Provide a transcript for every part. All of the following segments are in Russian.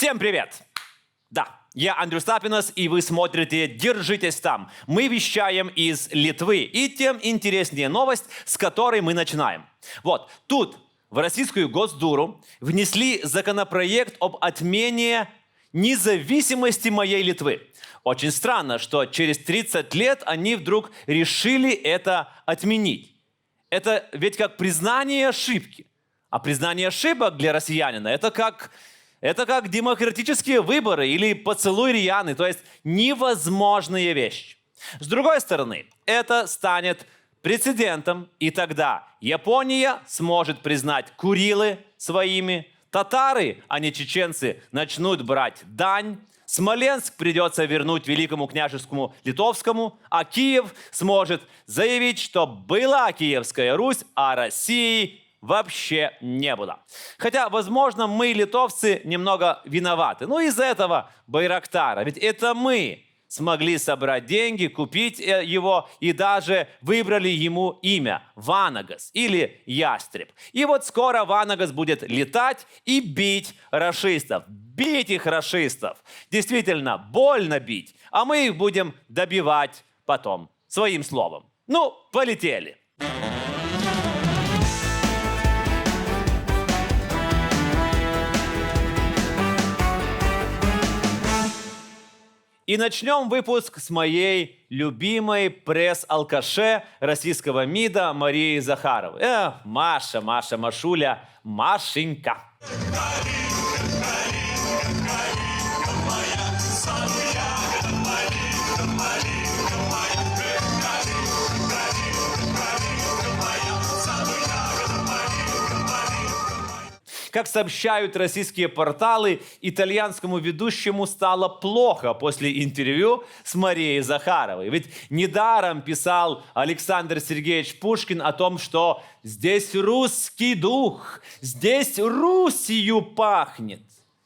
Всем привет! Да, я Андрей Стапинос, и вы смотрите «Держитесь там». Мы вещаем из Литвы, и тем интереснее новость, с которой мы начинаем. Вот, тут в Российскую Госдуму внесли законопроект об отмене независимости моей Литвы. Очень странно, что через 30 лет они вдруг решили это отменить. Это ведь как признание ошибки. А признание ошибок для россиянина – это как демократические выборы или поцелуй Рианы, то есть невозможные вещи. С другой стороны, это станет прецедентом, и тогда Япония сможет признать Курилы своими, татары, а не чеченцы, начнут брать дань, Смоленск придется вернуть Великому княжескому Литовскому, а Киев сможет заявить, что была Киевская Русь, а России вообще не было. Хотя, возможно, мы, литовцы, немного виноваты. Ну, из-за этого Байрактара. Ведь это мы смогли собрать деньги, купить его и даже выбрали ему имя – Ванагас или Ястреб. И вот скоро Ванагас будет летать и бить рашистов. Бить их рашистов. Действительно, больно бить. А мы их будем добивать потом своим словом. Ну, полетели. И начнем выпуск с моей любимой пресс-алкаше российского МИДа Марии Захаровой. Маша, Машуля, Машенька. Как сообщают российские порталы, итальянскому ведущему стало плохо после интервью с Марией Захаровой. Ведь недаром писал Александр Сергеевич Пушкин о том, что здесь русский дух, здесь Русью пахнет.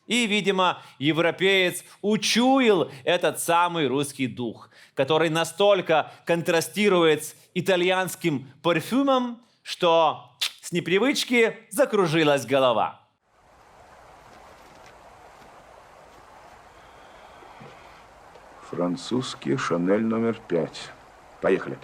И, видимо, европеец учуял этот самый русский дух, который настолько контрастирует с итальянским парфюмом, что с непривычки закружилась голова. Французский Шанель номер 5. Поехали.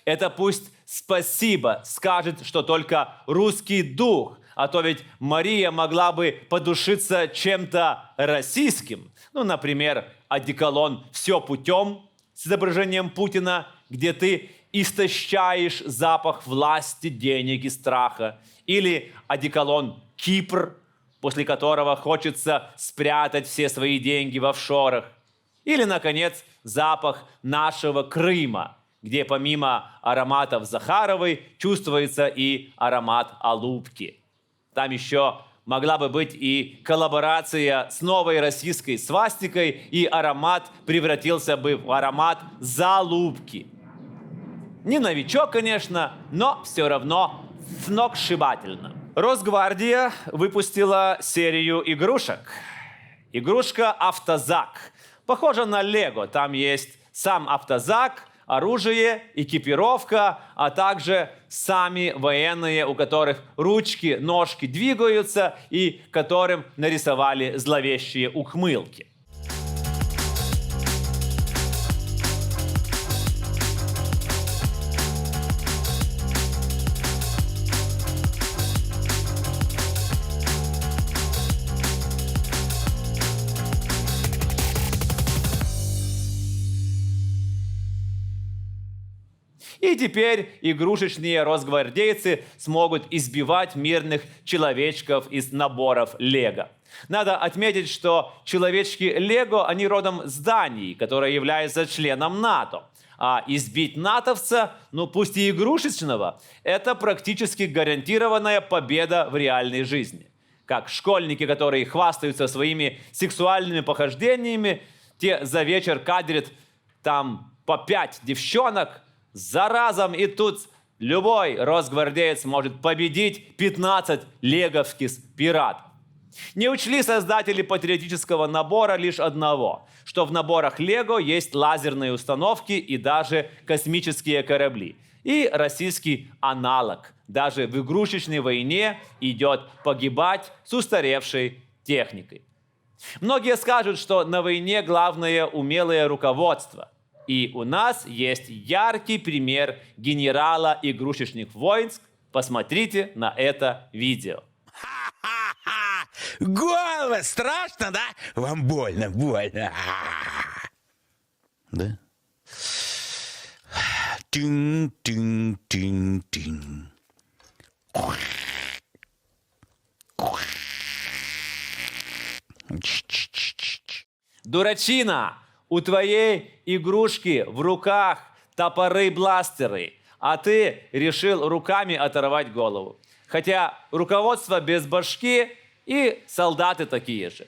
Это пусть спасибо скажет, что только русский дух, а то ведь Мария могла бы подушиться чем-то российским. Ну, например, одеколон «Все путем» с изображением Путина, где ты истощаешь запах власти, денег и страха. Или одеколон «Кипр», после которого хочется спрятать все свои деньги в офшорах. Или, наконец, запах нашего Крыма, где помимо ароматов Захаровой чувствуется и аромат Алупки. Там еще могла бы быть и коллаборация с новой российской свастикой, и аромат превратился бы в аромат Залупки. Не новичок, конечно, но все равно сногсшибательно. Росгвардия выпустила серию игрушек. Игрушка «Автозак». Похожа на Лего. Там есть сам автозак, оружие, экипировка, а также сами военные, у которых ручки, ножки двигаются и которым нарисовали зловещие ухмылки. И теперь игрушечные росгвардейцы смогут избивать мирных человечков из наборов Лего. Надо отметить, что человечки Лего, они родом с Дании, которая является членом НАТО. А избить натовца, ну пусть и игрушечного, это практически гарантированная победа в реальной жизни. Как школьники, которые хвастаются своими сексуальными похождениями, те за вечер кадрят там по 5 девчонок, за разом, и тут любой росгвардеец может победить 15 леговских пиратов. Не учли создатели патриотического набора лишь одного, что в наборах Лего есть лазерные установки и даже космические корабли. И российский аналог даже в игрушечной войне идет погибать с устаревшей техникой. Многие скажут, что на войне главное умелое руководство. И у нас есть яркий пример генерала игрушечных войск. Посмотрите на это видео. Голово страшно, да? Вам больно, больно. Да? Тин-тин-тин-тин. Дурачина, у твоей игрушки в руках топоры-бластеры, а ты решил руками оторвать голову. Хотя руководство без башки и солдаты такие же.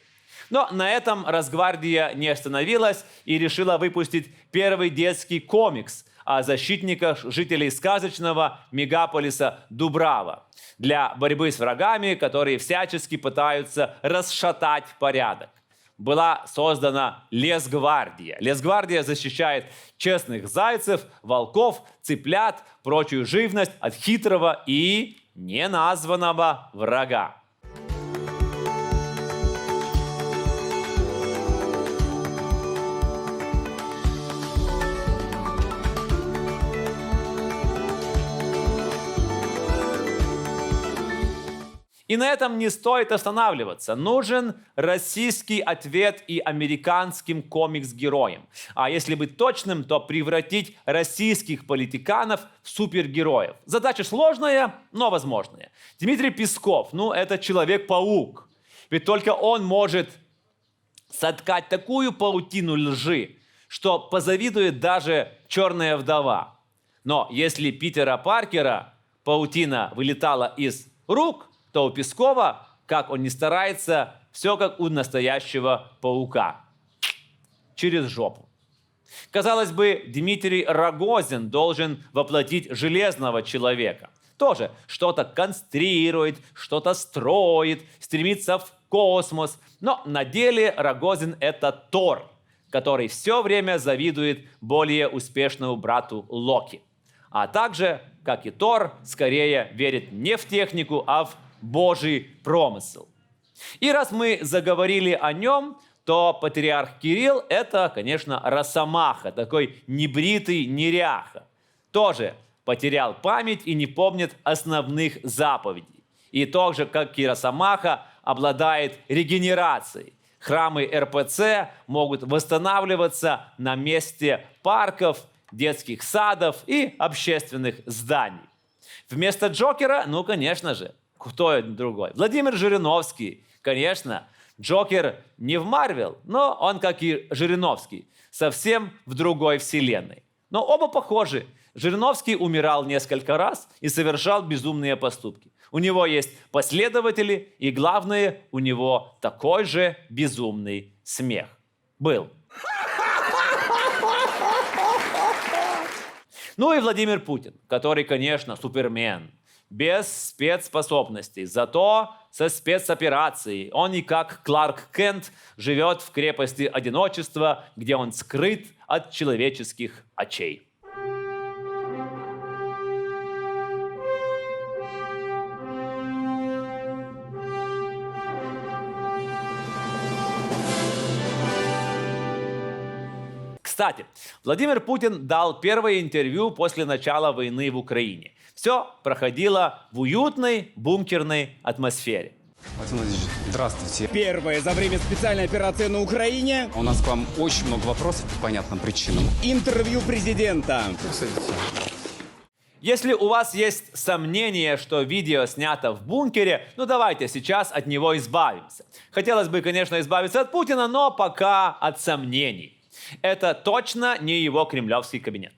Но на этом Росгвардия не остановилась и решила выпустить первый детский комикс о защитниках жителей сказочного мегаполиса Дубрава для борьбы с врагами, которые всячески пытаются расшатать порядок. Была создана Лесгвардия. Лесгвардия защищает честных зайцев, волков, цыплят, прочую живность от хитрого и неназванного врага. И на этом не стоит останавливаться. Нужен российский ответ и американским комикс-героям. А если быть точным, то превратить российских политиканов в супергероев. Задача сложная, но возможная. Дмитрий Песков, это Человек-паук. Ведь только он может соткать такую паутину лжи, что позавидует даже черная вдова. Но если Питера Паркера паутина вылетала из рук, то у Пескова, как он ни старается, все как у настоящего паука. Через жопу. Казалось бы, Дмитрий Рогозин должен воплотить железного человека. Тоже что-то конструирует, что-то строит, стремится в космос. Но на деле Рогозин — это Тор, который все время завидует более успешному брату Локи. А также, как и Тор, скорее верит не в технику, а в Божий промысел. И раз мы заговорили о нем, то патриарх Кирилл – это, конечно, росомаха, такой небритый неряха. Тоже потерял память и не помнит основных заповедей. И тоже, как и росомаха, обладает регенерацией. Храмы РПЦ могут восстанавливаться на месте парков, детских садов и общественных зданий. Вместо Джокера, конечно же, кто другой? Владимир Жириновский. Конечно, Джокер не в Марвел, но он, как и Жириновский, совсем в другой вселенной. Но оба похожи. Жириновский умирал несколько раз и совершал безумные поступки. У него есть последователи, и главное, у него такой же безумный смех. Был. И Владимир Путин, который, конечно, супермен. Без спецспособностей, зато со спецоперацией. Он не как Кларк Кент живет в крепости одиночества, где он скрыт от человеческих очей. Кстати, Владимир Путин дал первое интервью после начала войны в Украине. Все проходило в уютной бункерной атмосфере. Владимир Владимирович, здравствуйте. Первое за время специальной операции на Украине. У нас к вам очень много вопросов по понятным причинам. Интервью президента. Если у вас есть сомнение, что видео снято в бункере, давайте сейчас от него избавимся. Хотелось бы, конечно, избавиться от Путина, но пока от сомнений. Это точно не его кремлевский кабинет.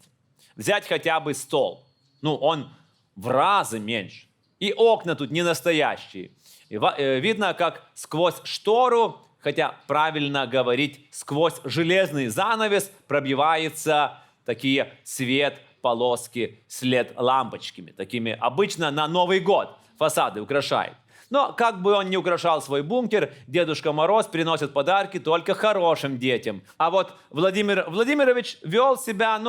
Взять хотя бы стол. Он в разы меньше. И окна тут не настоящие. И видно, как сквозь штору, хотя правильно говорить, сквозь железный занавес пробивается такие свет-полоски с LED-лампочками. Такими обычно на Новый год фасады украшают. Но как бы он ни украшал свой бункер, Дедушка Мороз приносит подарки только хорошим детям. А вот Владимир Владимирович вел себя,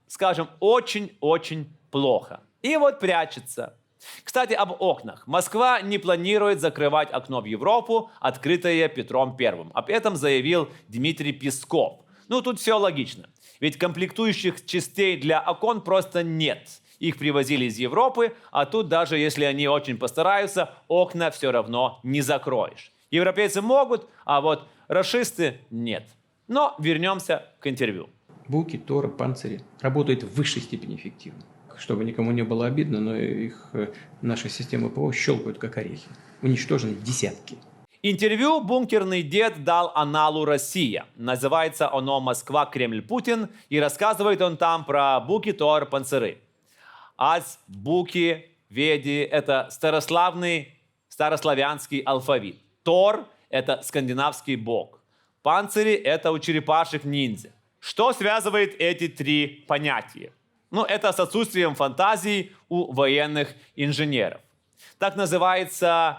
скажем, очень-очень плохо. И вот прячется. Кстати, об окнах. Москва не планирует закрывать окно в Европу, открытое Петром I. Об этом заявил Дмитрий Песков. Ну, тут все логично. Ведь комплектующих частей для окон просто нет. Их привозили из Европы, а тут даже если они очень постараются, окна все равно не закроешь. Европейцы могут, а вот рашисты нет. Но вернемся к интервью. Буки, торы, панцири работают в высшей степени эффективно. Чтобы никому не было обидно, но их наши системы ПВО щелкают как орехи. Уничтожены десятки. Интервью бункерный дед дал аналу «Россия». Называется оно «Москва, Кремль, Путин». И рассказывает он там про буки, тор, панциры. Аз, буки, веди – это старославянский алфавит. Тор – это скандинавский бог. Панцири – это у черепашек ниндзя. Что связывает эти три понятия? Ну, это с отсутствием фантазии у военных инженеров. Так называется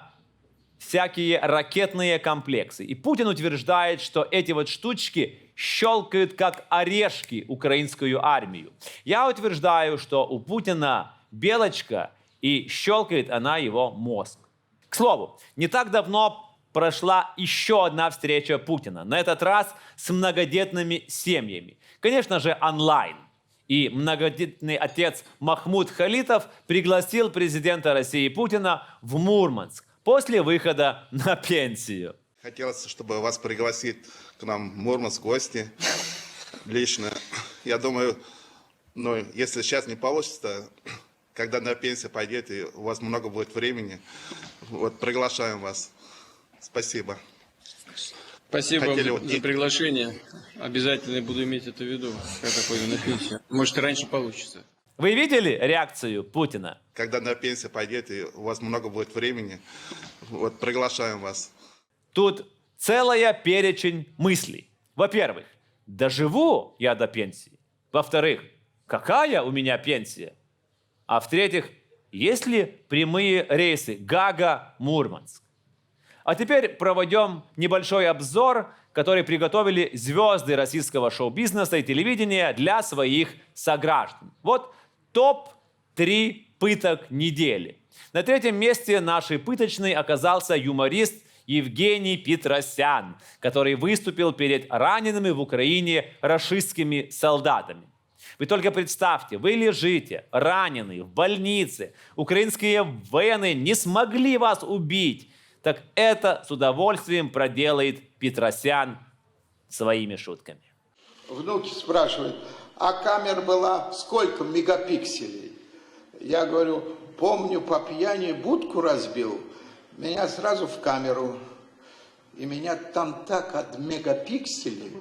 всякие ракетные комплексы. И Путин утверждает, что эти вот штучки щелкают как орешки украинскую армию. Я утверждаю, что у Путина белочка, и щелкает она его мозг. К слову, не так давно прошла еще одна встреча Путина. На этот раз с многодетными семьями. Конечно же, онлайн. И многодетный отец Махмуд Халитов пригласил президента России Путина в Мурманск после выхода на пенсию. Хотелось, чтобы вас пригласить к нам в Мурманск в гости лично. Я думаю, если сейчас не получится, когда на пенсию пойдете, у вас много будет времени, вот приглашаем вас. Спасибо. Спасибо за приглашение. Обязательно буду иметь это в виду, когда пойду на пенсию. Может, и раньше получится. Вы видели реакцию Путина? Когда на пенсию пойдете, у вас много будет времени, вот приглашаем вас. Тут целая перечень мыслей. Во-первых, доживу я до пенсии. Во-вторых, какая у меня пенсия? А в-третьих, есть ли прямые рейсы Гага-Мурманск? А теперь проведем небольшой обзор, который приготовили звезды российского шоу-бизнеса и телевидения для своих сограждан. Вот топ-3 пыток недели. На третьем месте нашей пыточной оказался юморист Евгений Петросян, который выступил перед ранеными в Украине рашистскими солдатами. Вы только представьте, вы лежите раненый в больнице, украинские военные не смогли вас убить. Так это с удовольствием проделает Петросян своими шутками. Внуки спрашивают, а камера была сколько мегапикселей? Я говорю, помню, по пьяни будку разбил, меня сразу в камеру, и меня там так от мегапикселей.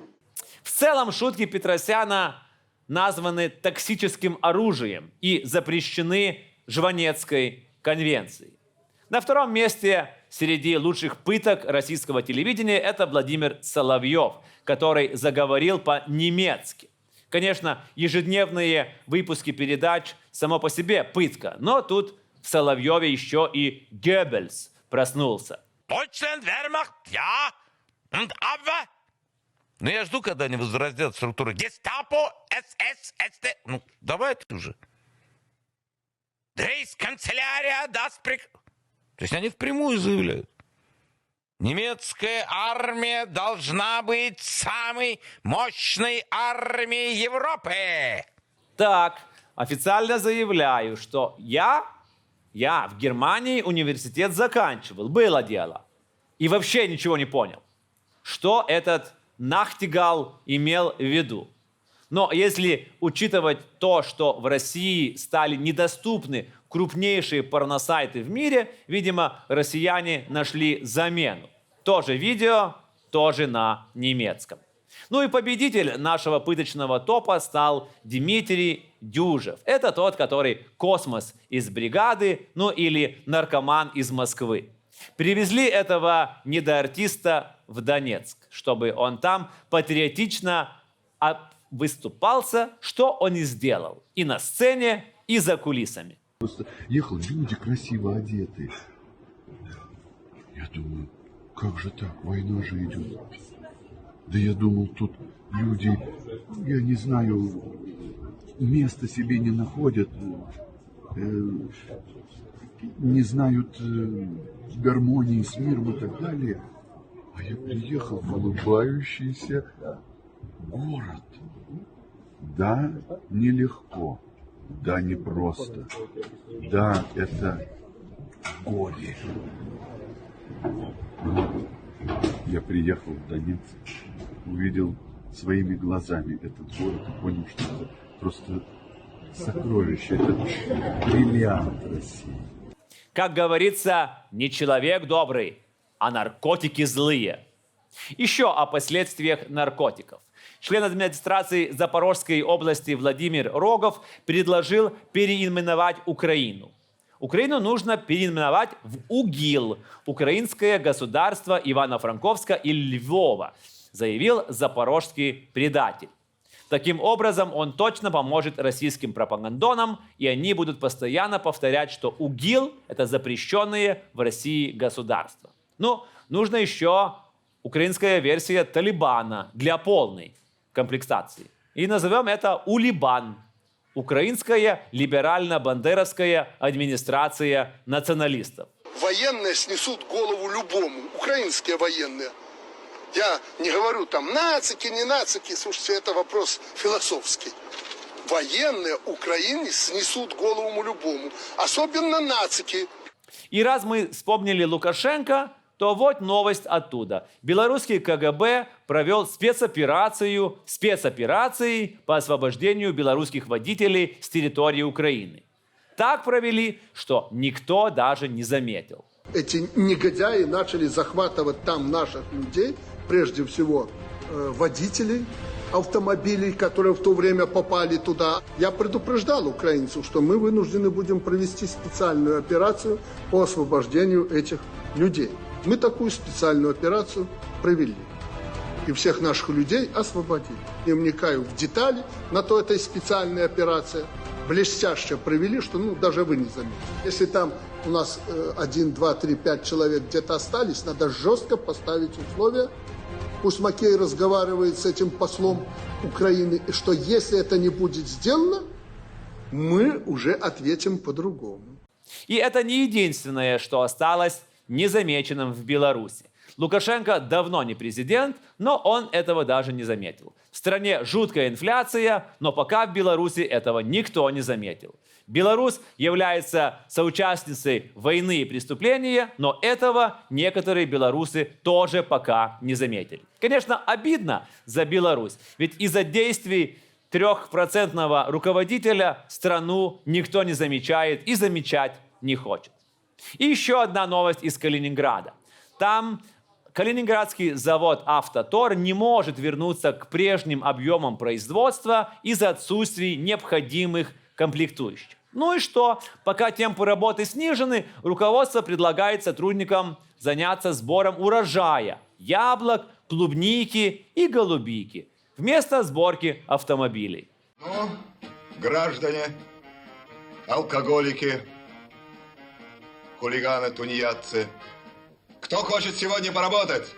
В целом шутки Петросяна названы токсическим оружием и запрещены Жванецкой конвенцией. На втором месте среди лучших пыток российского телевидения это Владимир Соловьев, который заговорил по-немецки. Конечно, ежедневные выпуски передач само по себе пытка, но тут в Соловьеве еще и Геббельс проснулся. Deutschland, Wehrmacht, ja, und aber... Ну, я жду, когда они возродят структуру Гестапо, СС, СТ. Ну, давайте уже. Рейхсканцелярия даст приказ. То есть они впрямую заявляют. Немецкая армия должна быть самой мощной армией Европы. Так, официально заявляю, что я в Германии университет заканчивал, было дело. И вообще ничего не понял, что этот Нахтигал имел в виду. Но если учитывать то, что в России стали недоступны крупнейшие порносайты в мире, видимо, россияне нашли замену. Тоже видео, тоже на немецком. Ну и победитель нашего пыточного топа стал Дмитрий Дюжев. Это тот, который космос из бригады, ну или наркоман из Москвы. Привезли этого недоартиста в Донецк, чтобы он там патриотично выступался, что он и сделал. И на сцене, и за кулисами. Просто ехал, люди красиво одетые. Я думаю, как же так, война же идет. Да я думал, тут люди, я не знаю, места себе не находят, не знают гармонии с миром и так далее. А я приехал в улыбающийся город. Да, нелегко. Да, непросто. Да, это горе. Я приехал в Донецк, увидел своими глазами этот город и понял, что это просто сокровище, это бриллиант России. Как говорится, не человек добрый, а наркотики злые. Еще о последствиях наркотиков. Член администрации Запорожской области Владимир Рогов предложил переименовать Украину. Украину нужно переименовать в УГИЛ, Украинское государство Ивано-Франковска и Львова, заявил запорожский предатель. Таким образом, он точно поможет российским пропагандонам, и они будут постоянно повторять, что УГИЛ – это запрещенные в России государства. Ну, нужна еще украинская версия Талибана для полной комплектации. И назовем это УЛИБАН – Украинская либерально-бандеровская администрация националистов. Военные снесут голову любому. Украинские военные. Я не говорю там нацики, не нацики. Слушайте, это вопрос философский. Военные Украины снесут голову любому. Особенно нацики. И раз мы вспомнили Лукашенко, то вот новость оттуда. Белорусский КГБ провел спецоперацию по освобождению белорусских водителей с территории Украины. Так провели, что никто даже не заметил. Эти негодяи начали захватывать там наших людей, прежде всего водителей автомобилей, которые в то время попали туда. Я предупреждал украинцев, что мы вынуждены будем провести специальную операцию по освобождению этих людей. Мы такую специальную операцию провели. И всех наших людей освободили. Не вникаю в детали, на то этой специальной операции. Блестяще провели, что даже вы не заметили. Если там у нас 1, 2, 3, 5 человек где-то остались, надо жестко поставить условия. Пусть Макей разговаривает с этим послом Украины, что если это не будет сделано, мы уже ответим по-другому. И это не единственное, что осталось незамеченным в Беларуси. Лукашенко давно не президент, но он этого даже не заметил. В стране жуткая инфляция, но пока в Беларуси этого никто не заметил. Беларусь является соучастницей войны и преступления, но этого некоторые белорусы тоже пока не заметили. Конечно, обидно за Беларусь, ведь из-за действий 3% руководителя страну никто не замечает и замечать не хочет. И еще одна новость из Калининграда. Там Калининградский завод «Автотор» не может вернуться к прежним объемам производства из-за отсутствия необходимых комплектующих. Ну и что? Пока темпы работы снижены, руководство предлагает сотрудникам заняться сбором урожая – яблок, клубники и голубики вместо сборки автомобилей. Ну, граждане, алкоголики, хулиганы, тунеядцы, кто хочет сегодня поработать?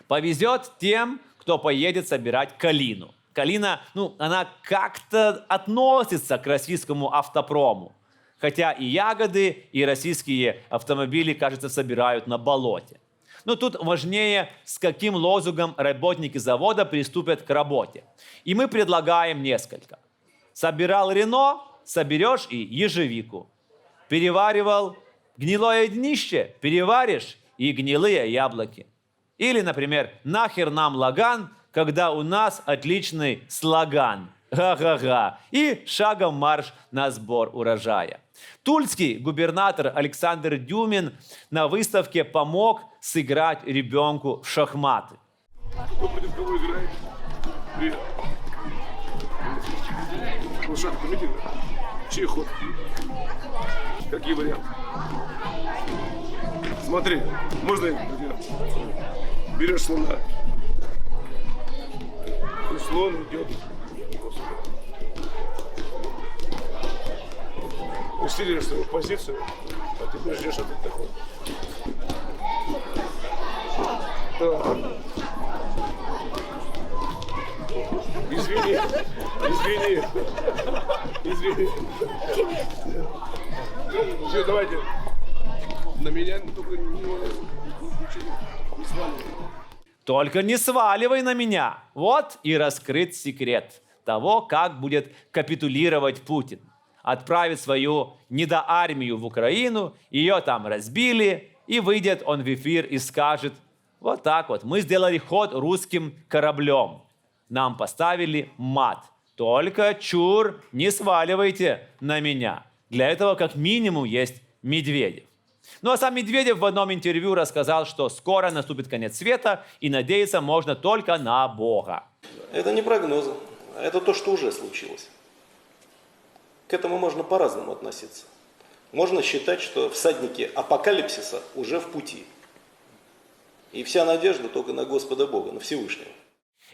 Повезет тем, кто поедет собирать калину. Калина, она как-то относится к российскому автопрому. Хотя и ягоды, и российские автомобили, кажется, собирают на болоте. Но тут важнее, с каким лозунгом работники завода приступят к работе. И мы предлагаем несколько. Собирал Рено, соберешь и ежевику. Переваривал гнилое днище, переваришь и гнилые яблоки. Или, например, нахер нам Лаган, когда у нас отличный слоган. Ха-ха-ха. И шагом марш на сбор урожая. Тульский губернатор Александр Дюмин на выставке помог сыграть ребенку в шахматы. Кто против кого играет? Привет. Шах, помните? Чей ход? Какие варианты? Смотри, можно берешь слона. И слон идет. Усиливаешь свою позицию, а ты ждешь этот такой. Так. Извини. Все, давайте. На меня только не сваливай. Только не сваливай на меня. Вот и раскрыт секрет того, как будет капитулировать Путин. Отправит свою недоармию в Украину, ее там разбили, и выйдет он в эфир и скажет: вот так вот, мы сделали ход русским кораблем. Нам поставили мат. Только чур, не сваливайте на меня. Для этого как минимум есть Медведев. Ну а сам Медведев в одном интервью рассказал, что скоро наступит конец света и надеяться можно только на Бога. Это не прогнозы, а это то, что уже случилось. К этому можно по-разному относиться. Можно считать, что всадники апокалипсиса уже в пути. И вся надежда только на Господа Бога, на Всевышнего.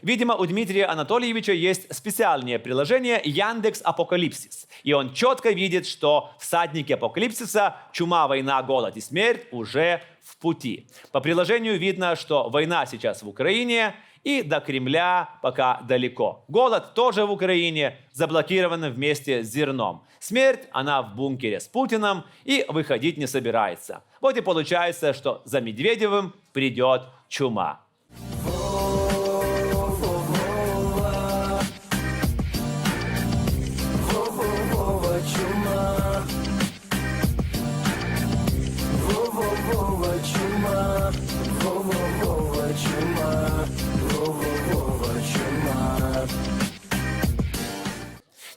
Видимо, у Дмитрия Анатольевича есть специальное приложение Яндекс Апокалипсис. И он четко видит, что всадники апокалипсиса, чума, война, голод и смерть уже в пути. По приложению видно, что война сейчас в Украине, и до Кремля пока далеко. Голод тоже в Украине, заблокирован вместе с зерном. Смерть, она в бункере с Путиным и выходить не собирается. Вот и получается, что за Медведевым придет чума.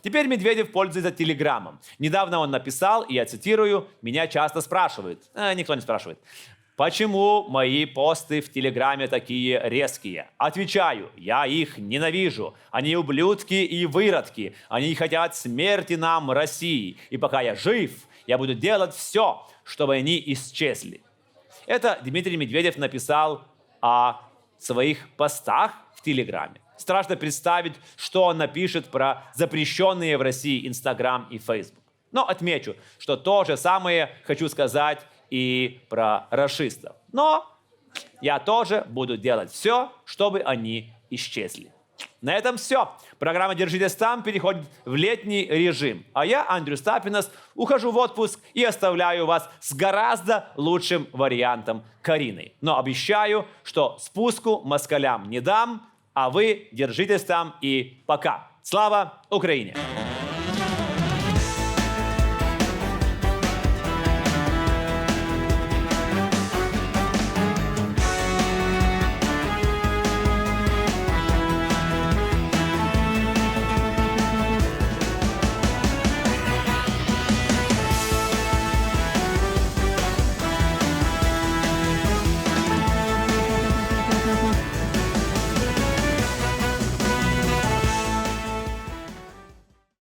Теперь Медведев пользуется Телеграмом. Недавно он написал, и я цитирую: «Меня часто спрашивают». Никто не спрашивает. Почему мои посты в Телеграме такие резкие? Отвечаю: я их ненавижу. Они ублюдки и выродки. Они хотят смерти нам, России. И пока я жив, я буду делать все, чтобы они исчезли. Это Дмитрий Медведев написал о своих постах в Телеграме. Страшно представить, что он напишет про запрещенные в России Инстаграм и Фейсбук. Но отмечу, что то же самое хочу сказать и про рашистов. Но я тоже буду делать все, чтобы они исчезли. На этом все. Программа «Держитесь там» переходит в летний режим. А я, Андрей Стапинос, ухожу в отпуск и оставляю вас с гораздо лучшим вариантом Кариной. Но обещаю, что спуску москалям не дам, а вы держитесь там и пока. Слава Украине!